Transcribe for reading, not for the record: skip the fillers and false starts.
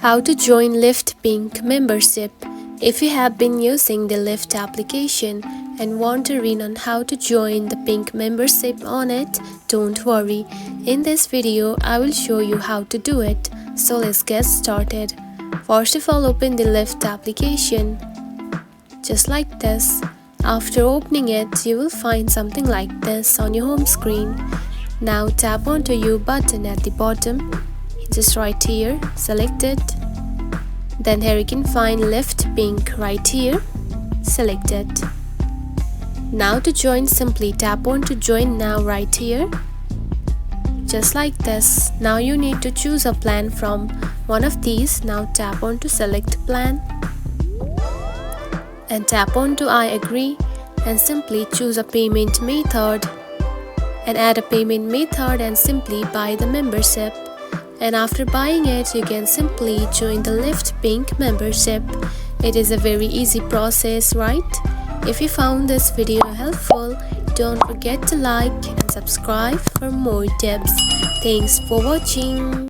How to join Lyft Pink membership. If you have been using the Lyft application and wondering on how to join the Pink membership on it, don't worry. In this video, I will show you how to do it. So let's get started. First of all, open the Lyft application. Just like this. After opening it, you will find something like this on your home screen. Now tap onto your button at the bottom. Just right here, select it. Then here you can find Lyft Pink right here, select it. Now to join, simply tap on to join now right here. Just like this. Now you need to choose a plan from one of these. Now tap on to select plan and tap on to I agree and simply choose a payment method and add a payment method and simply buy the membership. And after buying it, you can simply join the Lyft Pink membership. It is a very easy process, right? If you found this video helpful, don't forget to like and subscribe for more tips. Thanks for watching.